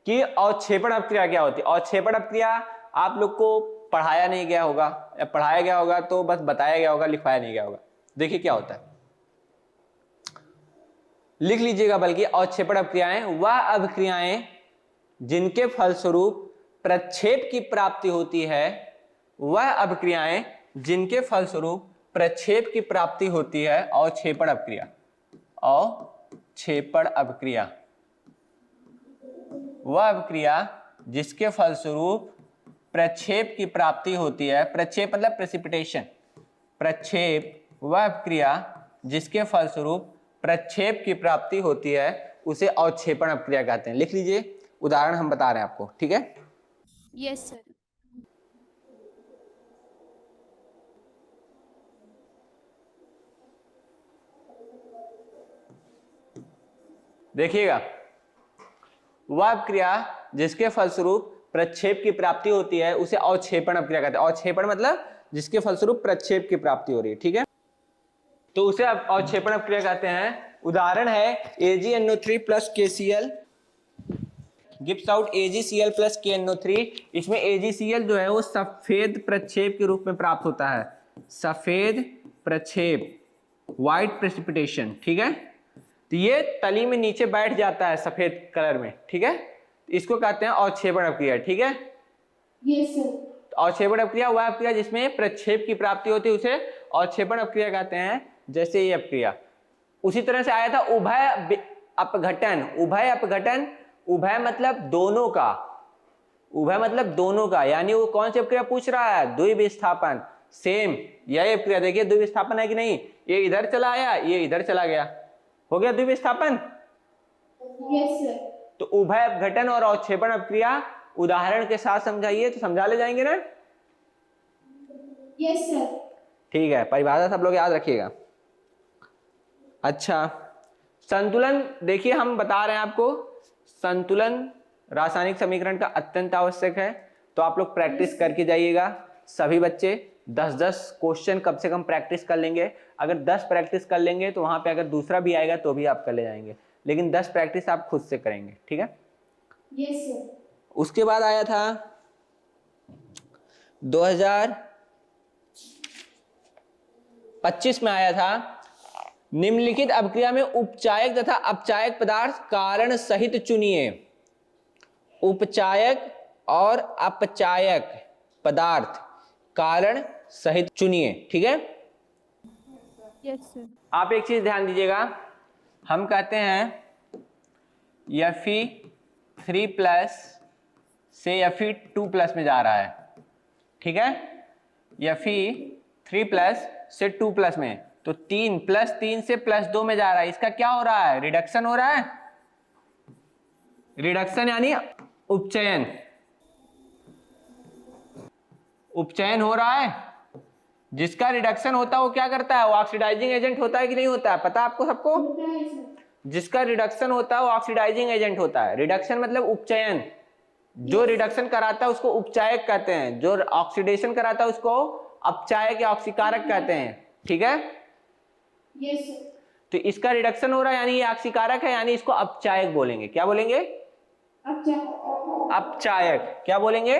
कि अवक्षेपण अपक्रिया क्या होती है। अवक्षेपण अपक्रिया आप लोग को पढ़ाया नहीं गया होगा, या पढ़ाया गया होगा तो बस बताया गया होगा, लिखवाया नहीं गया होगा। देखिए क्या होता है, लिख लीजिएगा बल्कि। अवक्षेपण अपक्रियाएं वह अपक्रियाएं जिनके फलस्वरूप प्रक्षेप की प्राप्ति होती है, वह अपक्रियाएं जिनके फलस्वरूप प्रक्षेप की प्राप्ति होती है अवक्षेपण अपक्रिया। अवक्षेपण अपक्रिया वह अपक्रिया जिसके फलस्वरूप प्रक्षेप की प्राप्ति होती है, प्रक्षेप मतलब प्रेसिपिटेशन, प्रक्षेप वह अपक्रिया जिसके फलस्वरूप प्रक्षेप की प्राप्ति होती है उसे अवक्षेपण अपक्रिया कहते हैं। लिख लीजिए, उदाहरण हम बता रहे हैं आपको, ठीक है। Yes sir. देखिएगा, वह अपक्रिया जिसके फलस्वरूप प्रक्षेप की प्राप्ति होती है उसे अवक्षेपण अपक्रिया कहते हैं। अवक्षेपण मतलब जिसके फलस्वरूप प्रक्षेप की प्राप्ति हो रही है, ठीक है, तो उसे अवक्षेपण अपक्रिया कहते हैं। उदाहरण है AgNO3 plus KCl gives out AgCl plus KNO3। इसमें AgCl जो है वो सफेद प्रक्षेप के रूप में प्राप्त होता है, सफेद प्रक्षेप, व्हाइट प्रेसिपिटेशन, ठीक है। तो ये तली में नीचे बैठ जाता है सफेद कलर में, ठीक है, इसको कहते हैं अवक्षेपण अपक्रिया, ठीक है। Yes sir. अवक्षेपण अपक्रिया वह अपक्रिया जिसमें प्रक्षेप की प्राप्ति होती है उसे अवक्षेपण अपक्रिया कहते हैं, जैसे ये अपक्रिया। उसी तरह से आया था उभय अपघटन। उभय अपघटन, उभय मतलब दोनों का, उभय मतलब दोनों का, यानी वो कौन सी अपक्रिया पूछ रहा है, द्विविस्थापन। सेम यही अपक्रिया, देखिए द्विविस्थापन है कि नहीं, ये इधर चला आया, ये इधर चला गया, हो गया द्विविस्थापन। Yes sir. तो उभय अपघटन और अवक्षेपण अपक्रिया उदाहरण के साथ समझाइए, तो समझा ले जाएंगे ना। Yes sir. ठीक है, परिभाषा सब लोग याद रखिएगा। अच्छा, संतुलन देखिए, हम बता रहे हैं आपको, संतुलन रासायनिक समीकरण का अत्यंत आवश्यक है, तो आप लोग प्रैक्टिस करके जाइएगा। सभी बच्चे 10-10 क्वेश्चन कम से कम प्रैक्टिस कर लेंगे। अगर 10 प्रैक्टिस कर लेंगे तो वहां पे अगर दूसरा भी आएगा तो भी आप कर ले जाएंगे, लेकिन 10 प्रैक्टिस आप खुद से करेंगे, ठीक है। Yes sir. उसके बाद आया था 2025 में आया था, निम्नलिखित अपक्रिया में उपचायक तथा अपचायक पदार्थ कारण सहित चुनिए। उपचायक और अपचायक पदार्थ कारण सहित चुनिए, ठीक है। Yes, sir. आप एक चीज ध्यान दीजिएगा, हम कहते हैं Fe3+ से Fe2+ में जा रहा है, ठीक है। Fe3+ से 2+ में, तो 3 + 3 से +2 में जा रहा है। इसका क्या हो रहा है? रिडक्शन हो रहा है। रिडक्शन यानी उपचयन, उपचयन हो रहा है। जिसका रिडक्शन होता है वो क्या करता है? वो ऑक्सीडाइजिंग एजेंट होता है कि नहीं होता है? पता है आपको सबको? होता है सर। जिसका रिडक्शन होता है वो ऑक्सीडाइजिंग एजेंट होता है। रिडक्शन मतलब उपचयन। जो रिडक्शन कराता है उसको उपचायक कहते हैं, जो ऑक्सीडेशन कराता है उसको अपचायक या ऑक्सीकारक कहते हैं, ठीक है। Yes sir. तो इसका रिडक्शन हो रहा है यानी ये ऑक्सीकारक है, यानी इसको अपचायक बोलेंगे। क्या बोलेंगे? अच्छा। अपचायक। क्या बोलेंगे?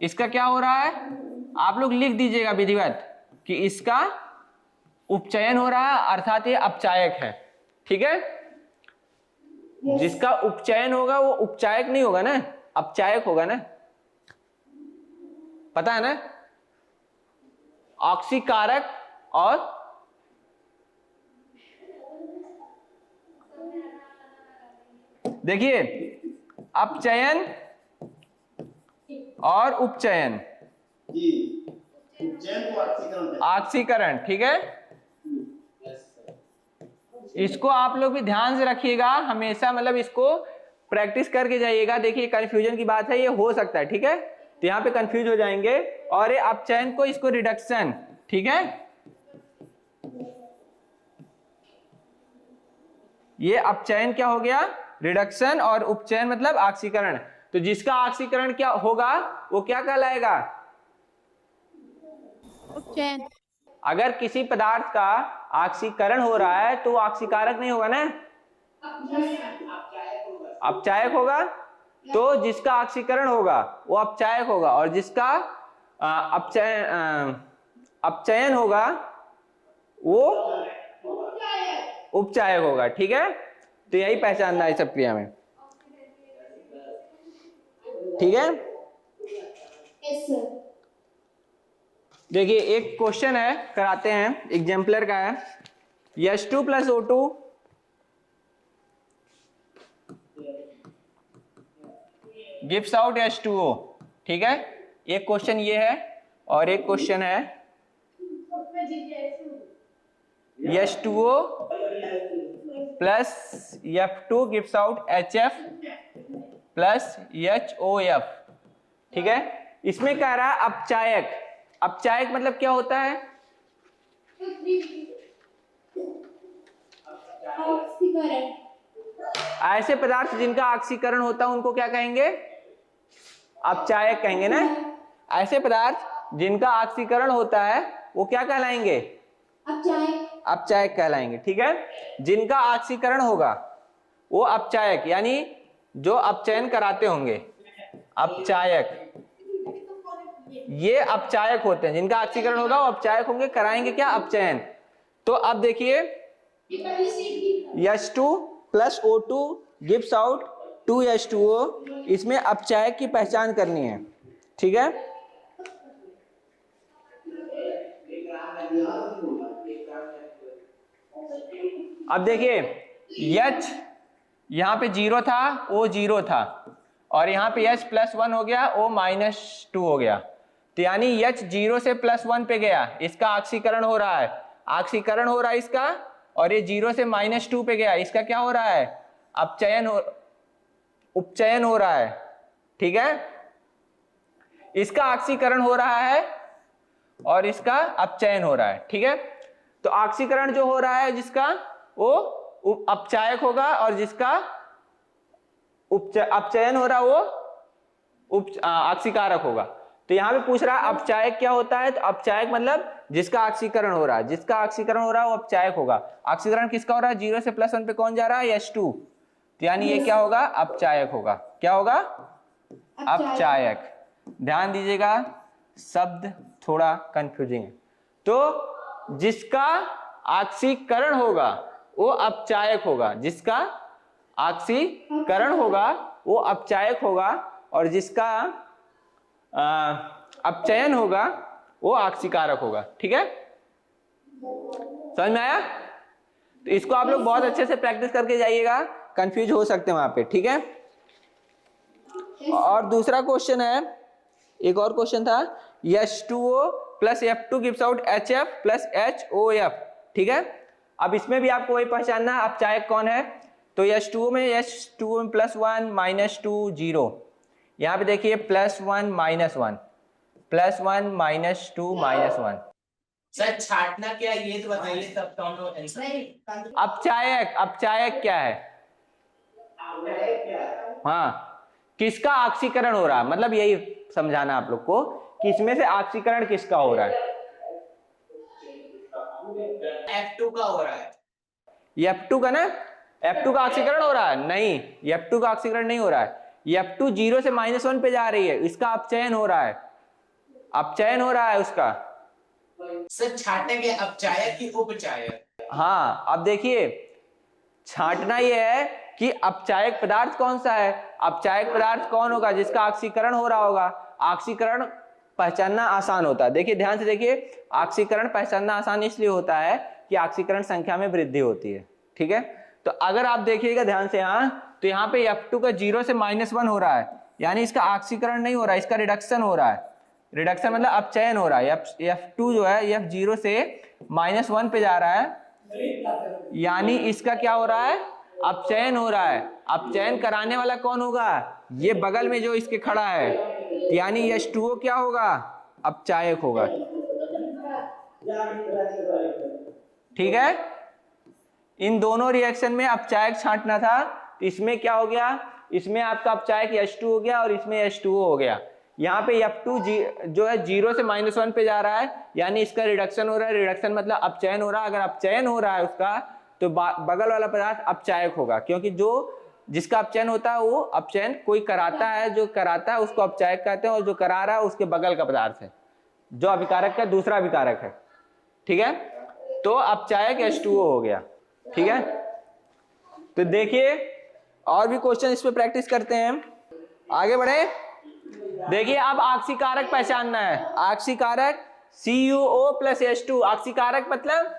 इसका क्या हो रहा है? आप लोग लिख दीजिएगा विधिवत कि इसका उपचयन हो रहा है, अर्थात ये अपचायक है, ठीक है। जिसका उपचयन होगा वो उपचायक नहीं होगा ना, अपचायक होगा ना, पता है ना। ऑक्सीकारक और देखिए अपचयन और उपचयन, ऑक्सीकरण, ठीक है। इसको आप लोग भी ध्यान से रखिएगा हमेशा, मतलब इसको प्रैक्टिस करके जाइएगा। देखिए कंफ्यूजन की बात है, ये हो सकता है, ठीक है। तो यहाँ पे कंफ्यूज हो जाएंगे। और ये अपचयन को, इसको रिडक्शन, ठीक है। ये अपचयन क्या हो गया? रिडक्शन, और उपचयन मतलब ऑक्सीकरण। तो जिसका ऑक्सीकरण क्या होगा वो क्या कहलाएगा? उपचयन। अगर किसी पदार्थ का ऑक्सीकरण हो रहा है तो वो ऑक्सीकारक नहीं होगा ना, अपचायक होगा। तो जिसका ऑक्सीकरण होगा वो अपचायक होगा, और जिसका अपचयन होगा वो उपचायक होगा, ठीक है। तो यही पहचानना है सब क्रिया में, ठीक है। Yes sir. देखिए एक क्वेश्चन है, कराते हैं, एग्जाम्पलर का है। H2 + O2 gives out H2O, ठीक है। एक क्वेश्चन ये है, और एक क्वेश्चन है H2O + F2 gives out HF + HOF, ठीक है। इसमें कह रहा है अपचायक। अपचायक मतलब क्या होता है? ऑक्सीकरण। ऐसे पदार्थ जिनका ऑक्सीकरण होता है उनको क्या कहेंगे? अपचायक कहेंगे ना। ऐसे पदार्थ जिनका ऑक्सीकरण होता है वो क्या कहलाएंगे? अपचायक। अपचायक कहलाएंगे, ठीक है। जिनका ऑक्सीकरण होगा वो अपचायक, यानी जो अपचयन कराते होंगे, अपचायक, ये अपचायक होते हैं। जिनका ऑक्सीकरण होगा वो अपचायक होंगे, कराएंगे क्या? अपचयन। तो अब देखिए H2 + O2 gives out 2H2O, इसमें अपचायक की पहचान करनी है, ठीक है। अब देखिए H यहाँ पे 0 था, O 0 था, और यहाँ पे H +1 हो गया, O -2 हो गया। तो यानी H 0 से +1 पे गया, इसका ऑक्सीकरण हो रहा है, ऑक्सीकरण हो रहा है इसका। और ये 0 से -2 पे गया, इसका क्या हो रहा है? अपचयन हो, उपचयन हो रहा है, ठीक है। इसका ऑक्सीकरण हो रहा है और इसका अपचयन हो रहा है, ठीक है। तो ऑक्सीकरण जो हो रहा है जिसका, वो अपचायक होगा, और जिसका अपचयन हो रहा वो ऑक्सीकारक होगा। तो यहां पे पूछ रहा है अपचायक क्या होता है? तो अपचायक मतलब जिसका ऑक्सीकरण हो रहा है, जिसका ऑक्सीकरण हो रहा है वो अपचायक होगा। ऑक्सीकरण किसका हो रहा है? 0 से +1 पे कौन जा रहा है? H2। तो यानी ये क्या होगा? अपचायक होगा। क्या होगा? अपचायक। ध्यान दीजिएगा, शब्द थोड़ा कंफ्यूजिंग है। तो जिसका ऑक्सीकरण होगा वो अपचायक होगा, जिसका ऑक्सीकरण होगा वो अपचायक होगा, और जिसका अपचयन होगा वो ऑक्सीकारक होगा, ठीक है। समझ में आया? तो इसको आप लोग बहुत अच्छे से प्रैक्टिस करके जाइएगा, कंफ्यूज हो सकते हैं वहां पे, ठीक है। और दूसरा क्वेश्चन है, एक और क्वेश्चन था, H2O plus F2 gives out HF plus HOF, ठीक है। अब इसमें भी आपको वही पहचानना है अपचायक कौन है। तो H2O में प्लस 1 माइनस 2 0, यहाँ पे देखिए plus 1 minus 1, plus 1 minus 2 minus 1। Sir छाटना क्या है ये तो बताइए, तब तो हम लोग आंसर। अपचायक, अपचायक क्या है? हाँ, किसका ऑक्सीकरण हो रहा है, मतलब यही समझाना आप लोग को कि इसमें से ऑक्सीकरण किसका हो रहा है। F2 का हो रहा है। F2 का ना, F2 का ऑक्सीकरण हो रहा है? नहीं, F2 का ऑक्सीकरण नहीं हो रहा है। F2 0 से -1 पे जा रही है, इसका अपचयन हो रहा है, अपचयन हो रहा है उसका। सर छाटना क्या, अपचायक की उपचायक? हाँ, अब देखिए छांटना यह है कि अपचायक पदार्थ कौन सा है। अपचायक पदार्थ कौन होगा? जिसका ऑक्सीकरण हो रहा होगा। ऑक्सीकरण पहचानना आसान होता है, देखिए ध्यान से देखिए, ऑक्सीकरण पहचानना आसान इसलिए होता है कि ऑक्सीकरण संख्या में वृद्धि होती है, ठीक है। तो अगर आप देखिएगा ध्यान से यहाँ, तो यहाँ पे F2 का 0 से -1 हो रहा है, यानी इसका ऑक्सीकरण नहीं हो रहा है, इसका रिडक्शन हो रहा है। रिडक्शन मतलब अपचयन हो रहा है। F2 जो है F0 से -1 पे जा रहा है, यानी इसका क्या हो रहा है? अपचयन हो रहा है। अपचयन कराने वाला कौन होगा? ये बगल में जो इसके खड़ा है, यानी H2O क्या होगा? अपचायक होगा, ठीक है। इन दोनों रिएक्शन में अपचायक छांटना था, तो इसमें क्या हो गया? इसमें आपका अपचायक H2 हो गया और इसमें H2O हो गया। यहाँ पे F2 जो है 0 से -1 पे जा रहा है, यानी इसका रिडक्शन हो रहा है। रिडक्शन मतलब अपचयन हो रहा है। अगर अपचयन हो रहा है उसका, तो बगल वाला पदार्थ अपचायक होगा, क्योंकि जो जिसका अपचयन होता है वो अपचयन कोई कराता है, जो कराता है उसको अपचायक कहते हैं, और जो करा रहा है उसके बगल का पदार्थ है, जो अभिकारक का दूसरा अभिकारक है, ठीक है। तो अपचायक H2O हो गया, ठीक है। तो देखिए और भी क्वेश्चन इस पे प्रैक्टिस करते हैं, आगे बढ़े। देखिए अब ऑक्सीकारक पहचानना है। ऑक्सीकारक CuO प्लस H2, ऑक्सीकारक मतलब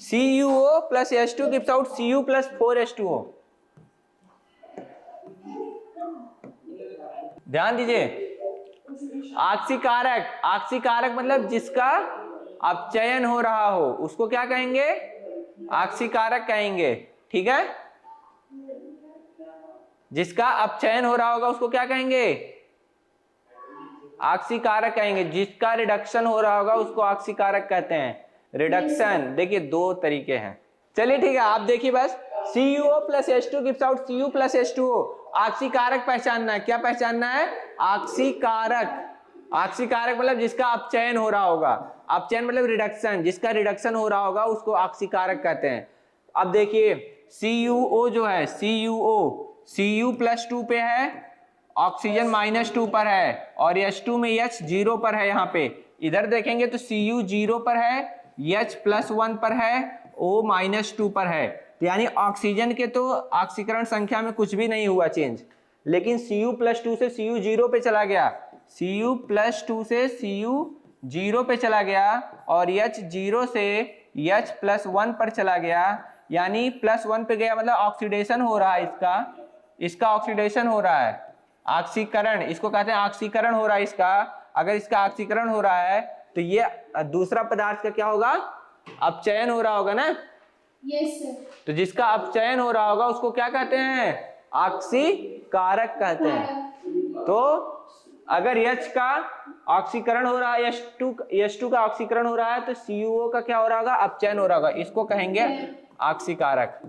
CuO plus H2 gives out Cu plus 4H2O। ध्यान दीजिए, ऑक्सीकारक, ऑक्सीकारक मतलब जिसका अपचयन हो रहा हो उसको क्या कहेंगे? ऑक्सीकारक कहेंगे, ठीक है। जिसका अपचयन हो रहा होगा उसको क्या कहेंगे? ऑक्सीकारक कहेंगे। जिसका रिडक्शन हो रहा होगा उसको ऑक्सीकारक कहते हैं। रिडक्शन देखिए दो तरीके हैं। चलिए ठीक है, आप देखिए बस, CuO plus H2 gives out Cu plus H2O। ऑक्सीकारक पहचानना है। क्या पहचानना है? ऑक्सीकारक। ऑक्सीकारक मतलब जिसका अपचयन हो रहा होगा। अपचयन मतलब रिडक्शन, जिसका रिडक्शन हो रहा होगा उसको ऑक्सीकारक कहते हैं। अब देखिए CuO जो है, CuO Cu प्लस 2 पे है, ऑक्सीजन -2 पर है, और H2 में H 0 पर है। यहाँ पे इधर देखेंगे तो Cu 0 पर है, H प्लस 1 पर है, O -2 पर है। यानी ऑक्सीजन के तो ऑक्सीकरण संख्या में कुछ भी नहीं हुआ चेंज, लेकिन Cu प्लस 2 से Cu 0 पे चला गया, Cu प्लस 2 से Cu 0 पे चला गया, और H 0 से H प्लस 1 पर चला गया। यानी प्लस 1 पे गया मतलब ऑक्सीडेशन हो रहा है, इसका ऑक्सीडेशन हो रहा है। ऑक्सीकरण इसको कहते हैं, ऑक्सीकरण हो रहा है इसका। अगर इसका ऑक्सीकरण हो रहा है तो ये दूसरा पदार्थ का क्या होगा? अपचयन हो रहा होगा ना। Yes sir. तो जिसका अपचयन हो रहा होगा उसको क्या कहते हैं? ऑक्सीकारक कहते हैं। तो अगर H का ऑक्सीकरण हो रहा है, H2 का ऑक्सीकरण हो रहा है, तो CuO का क्या हो रहा होगा? अपचयन हो रहा होगा, इसको कहेंगे ऑक्सीकारक।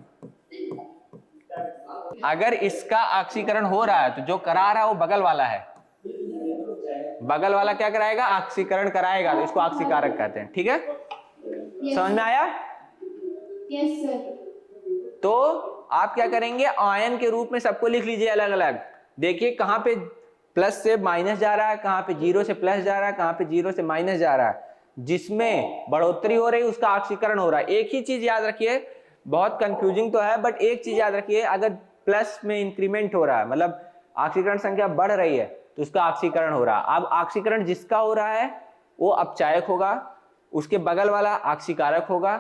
अगर इसका ऑक्सीकरण हो रहा है तो जो करा रहा है वो बगल वाला है, बगल वाला क्या कराएगा? ऑक्सीकरण कराएगा, तो इसको ऑक्सीकारक कहते हैं, ठीक है। समझ में आया? Yes sir. तो आप क्या करेंगे? आयन के रूप में सबको लिख लीजिए अलग अलग। देखिए कहां पे प्लस से माइनस जा रहा है, कहां पे 0 से प्लस जा रहा है, कहां पे 0 से माइनस जा रहा है। जिसमें बढ़ोतरी हो रही है उसका ऑक्सीकरण हो रहा है। एक ही चीज याद रखिए, बहुत कंफ्यूजिंग तो है बट एक चीज याद रखिए, अगर प्लस में इंक्रीमेंट हो रहा है मतलब ऑक्सीकरण संख्या बढ़ रही है तो उसका ऑक्सीकरण हो रहा है। अब ऑक्सीकरण जिसका हो रहा है वो अपचायक होगा, उसके बगल वाला ऑक्सीकारक होगा,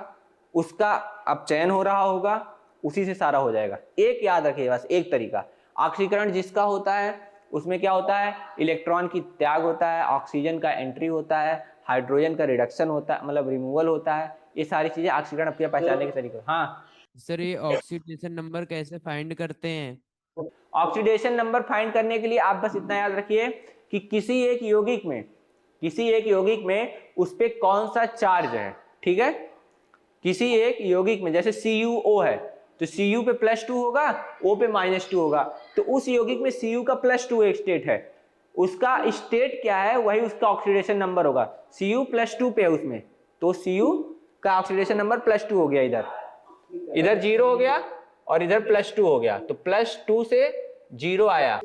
उसका अब चयन हो रहा होगा, उसी से सारा हो जाएगा। एक याद रखिए बस, एक तरीका, ऑक्सीकरण जिसका होता है उसमें क्या होता है, इलेक्ट्रॉन की त्याग होता है, ऑक्सीजन का एंट्री होता है, हाइड्रोजन का रिडक्शन होता है, मतलब रिमूवल होता है। ये सारी चीजें ऑक्सीकरण अपने पहचानने के तरीके। हाँ सर ये ऑक्सीडेशन नंबर कैसे फाइंड करते हैं? ऑक्सीडेशन नंबर फाइंड करने के लिए आप बस इतना याद रखिए कि किसी एक यौगिक में उस पे कौन सा चार्ज है, ठीक है। किसी एक यौगिक में जैसे CuO है तो Cu पे +2 होगा, O पे -2 होगा, तो उस यौगिक में Cu का +2 एक स्टेट है, उसका स्टेट क्या है वही उसका ऑक्सीडेशन नंबर होगा। Cu +2 पे है उसमें, तो Cu का ऑक्सीडेशन नंबर +2 हो गया, इधर 0 हो गया और इधर +2 हो गया, तो +2 से 0 आया।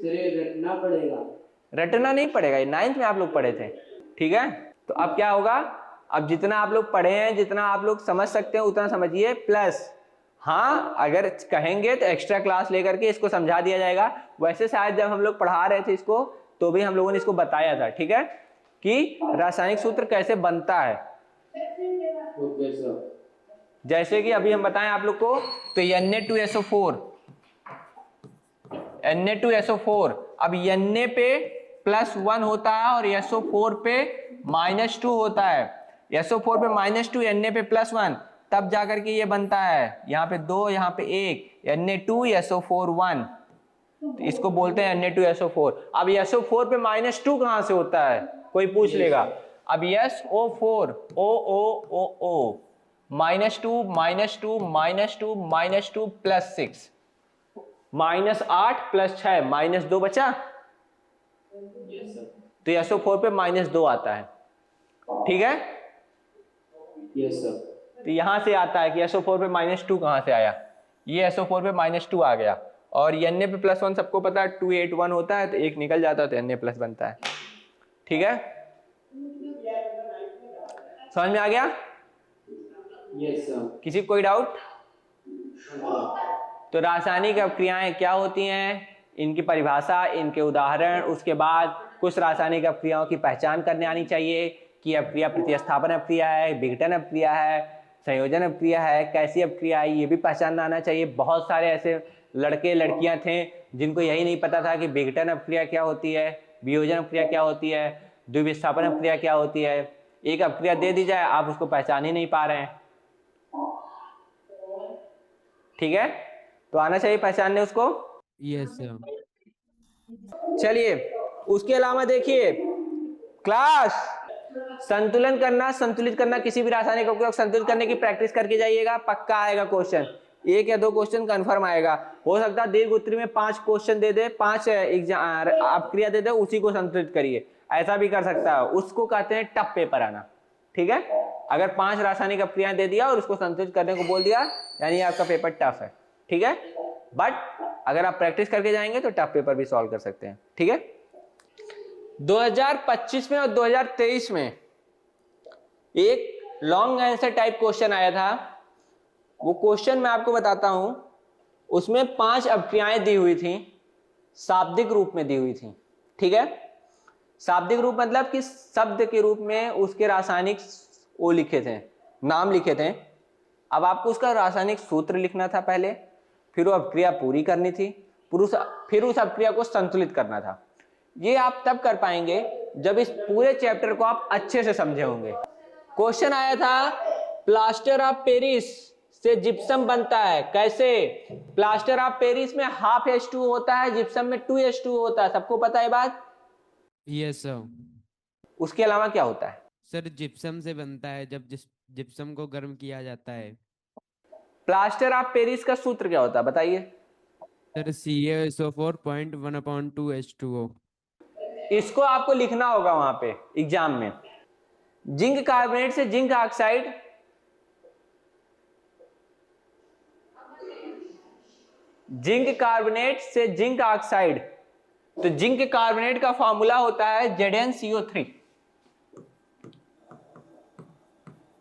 रटना नहीं पड़ेगा, ये 9th में आप लोग पढ़े थे, ठीक है। तो अब क्या होगा, अब जितना आप लोग पढ़े हैं, जितना आप लोग समझ सकते हैं उतना समझिए, प्लस हाँ अगर कहेंगे तो एक्स्ट्रा क्लास लेकर के इसको समझा दिया जाएगा। वैसे शायद जब हम लोग पढ़ा रहे थे इसको तो भी हम लोगों ने इसको बताया था, ठीक है, कि रासायनिक सूत्र कैसे बनता है। जैसे कि अभी हम बताएं आप लोग को, तो Na2SO4, अब Na पे +1 होता है और SO4 पे -2 होता है। SO4 पे -2, Na पे +1, तब जाकर के ये बनता है, यहाँ पे 2, यहाँ पे 1, Na2SO4 1, तो इसको बोलते हैं Na2SO4। अब SO4 पे -2 कहाँ से होता है, कोई पूछ लेगा। अब SO4 OOOO -2 -2 -2 -2 +6, -8 +6 -2 बचा, तो SO4 पे -2 आता है, ठीक है। तो यहां से आता है कि SO4 पे -2 कहां से आया, ये SO4 पे -2 आ गया, और Na पे +1 सबको पता है 281 होता है, तो एक निकल जाता है तो Na प्लस बनता है, ठीक है। समझ में आ गया? किसी कोई डाउट? तो रासायनिक अभिक्रियाएं क्या होती हैं, इनकी परिभाषा, इनके उदाहरण, उसके बाद कुछ रासायनिक अभिक्रियाओं की पहचान करने आनी चाहिए कि अभिक्रिया प्रतिस्थापन अभिक्रिया है, विघटन अभिक्रिया है, संयोजन अभिक्रिया है, कैसी अभिक्रिया है, ये भी पहचानना आना चाहिए। बहुत सारे ऐसे लड़के लड़कियां थे जिनको यही नहीं पता था कि विघटन अभिक्रिया क्या होती है, वियोजन अभिक्रिया क्या होती है, द्विविस्थापन अभिक्रिया क्या होती है। एक अभिक्रिया दे दी जाए, आप उसको पहचान ही नहीं पा रहे हैं, ठीक है, तो आना चाहिए पहचानने उसको। Yes sir. चलिए उसके अलावा देखिए क्लास, संतुलन करना, संतुलित करना, किसी भी रासायनिक अभिक्रिया को संतुलित करने की प्रैक्टिस करके जाइएगा, पक्का आएगा क्वेश्चन, 1 या 2 क्वेश्चन कंफर्म आएगा। हो सकता है दीर्घ उत्तरी में 5 क्वेश्चन दे दे, 5 अभिक्रिया दे दे, उसी को संतुलित करिए, ऐसा भी कर सकता है, उसको कहते हैं टफ पेपर आना, ठीक है। अगर 5 रासायनिक अभिक्रियाएं दे दिया और उसको संतुलित करने को बोल दिया, यानी आपका पेपर टफ है, ठीक है। बट अगर आप प्रैक्टिस करके जाएंगे तो टफ पेपर भी सॉल्व कर सकते हैं, ठीक है। 2025 में और 2023 में एक लॉन्ग आंसर टाइप क्वेश्चन आया था, वो क्वेश्चन मैं आपको बताता हूं। उसमें 5 अभिक्रियाएं दी हुई थी, शाब्दिक रूप में दी हुई थी, ठीक है। शाब्दिक रूप मतलब कि शब्द के रूप में उसके रासायनिक वो लिखे थे, नाम लिखे थे। अब आपको उसका रासायनिक सूत्र लिखना था पहले, फिर वो अभिक्रिया पूरी करनी थी, फिर उस अभिक्रिया को संतुलित करना था। ये आप तब कर पाएंगे जब इस पूरे चैप्टर को आप अच्छे से समझे होंगे। क्वेश्चन आया था, प्लास्टर ऑफ पेरिस से जिप्सम बनता है, कैसे? प्लास्टर ऑफ पेरिस में ½ H2 होता है, जिप्सम में 2 H2 होता है, सबको पता है बात? Yes sir. उसके अलावा क्या होता है? सर जिप्सम से बनता है, जब जिप्सम को गर्म किया जाता है। प्लास्टर ऑफ पेरिस का सूत्र क्या होता है बताइए? Sir CaSO4.1/2 H2O। इसको आपको लिखना होगा वहां पे एग्जाम में। जिंक कार्बोनेट से जिंक ऑक्साइड, जिंक कार्बोनेट से जिंक ऑक्साइड, तो जिंक कार्बोनेट का फॉर्मूला होता है ZnCO3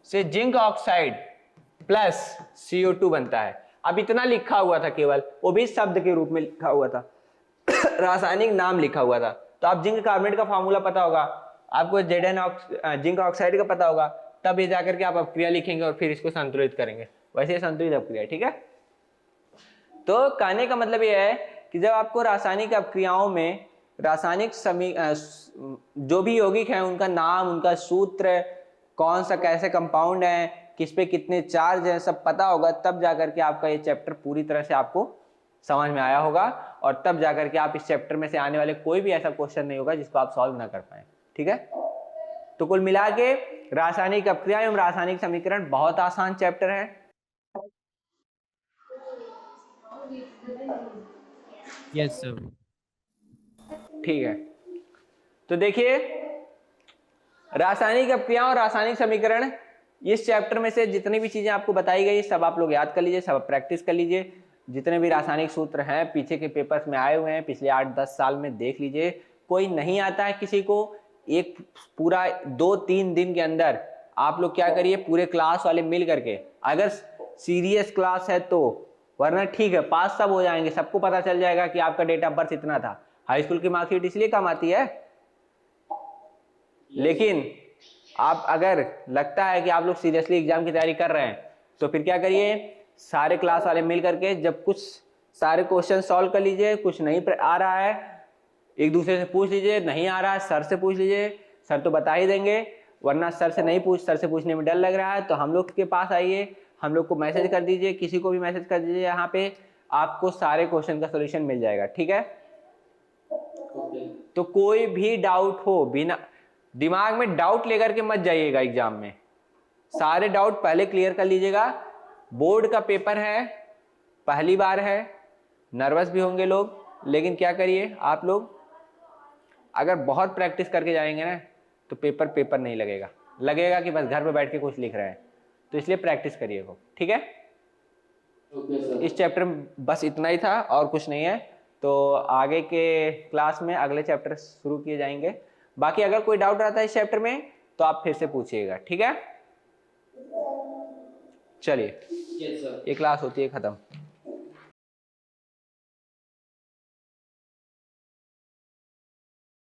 से जिंक ऑक्साइड प्लस CO2 बनता है। अब इतना लिखा हुआ था केवल, वो भी शब्द के रूप में लिखा हुआ था रासायनिक नाम लिखा हुआ था। तो आप जिंक कार्बोनेट का फॉर्मूला पता होगा, आपको जिंक ऑक्साइड का पता होगा, तब ये जाकर के आप अभिक्रिया लिखेंगे और फिर इसको संतुलित करेंगे। वैसे ये संतुलित अपक्रिया है, ठीक है। तो कहने का मतलब ये है कि जब आपको रासायनिक अपक्रियाओं में रासायनिक जो भी यौगिक हैं उनका नाम, उनका सूत्र, कौन सा कैसे कंपाउंड है, किस पे कितने चार्ज है, सब पता होगा, तब जाकर के आपका ये चैप्टर पूरी तरह से आपको समझ में आया होगा, और तब जाकर के आप इस चैप्टर में से आने वाले कोई भी ऐसा क्वेश्चन नहीं होगा जिसको आप सॉल्व ना कर पाए, ठीक है। तो कुल मिला के रासायनिक अपक्रिया एवं रासायनिक समीकरण बहुत आसान चैप्टर है। Yes sir. ठीक है, तो देखिए रासायनिक अपक्रिया और रासायनिक समीकरण, इस चैप्टर में से जितनी भी चीजें आपको बताई गई सब आप लोग याद कर लीजिए, सब प्रैक्टिस कर लीजिए। जितने भी रासायनिक सूत्र हैं पीछे के पेपर्स में आए हुए हैं, पिछले 8-10 साल में देख लीजिए। कोई नहीं आता है किसी को, एक पूरा 2-3 दिन के अंदर आप लोग क्या करिए, पूरे क्लास वाले मिल करके, अगर सीरियस क्लास है तो, वरना ठीक है पास सब हो जाएंगे, सबको पता चल जाएगा कि आपका डेट ऑफ बर्थ इतना था। हाई स्कूल की मार्कशीट इसलिए कम आती है, लेकिन आप अगर लगता है कि आप लोग सीरियसली एग्जाम की तैयारी कर रहे हैं तो फिर क्या करिए, सारे क्लास वाले मिल करके जब कुछ सारे क्वेश्चन सॉल्व कर लीजिए, कुछ नहीं आ रहा है एक दूसरे से पूछ लीजिए, नहीं आ रहा है सर से पूछ लीजिए, सर तो बता ही देंगे, वरना सर से पूछने में डर लग रहा है तो हम लोग के पास आइए, हम लोग को मैसेज कर दीजिए, किसी को भी मैसेज कर दीजिए, यहाँ पे आपको सारे क्वेश्चन का सोल्यूशन मिल जाएगा, ठीक है। तो कोई भी डाउट हो, बिना दिमाग में डाउट लेकर के मत जाइएगा एग्जाम में, सारे डाउट पहले क्लियर कर लीजिएगा। बोर्ड का पेपर है, पहली बार है, नर्वस भी होंगे लोग, लेकिन क्या करिए आप लोग अगर बहुत प्रैक्टिस करके जाएंगे ना तो पेपर नहीं लगेगा कि बस घर पे बैठ के कुछ लिख रहे हैं, तो इसलिए प्रैक्टिस करिएगा, ठीक है। इस चैप्टर में बस इतना ही था और कुछ नहीं है, तो आगे के क्लास में अगले चैप्टर शुरू किए जाएंगे। बाकी अगर कोई डाउट रहता है इस चैप्टर में तो आप फिर से पूछिएगा, ठीक है। चलिए ये क्लास होती है खत्म।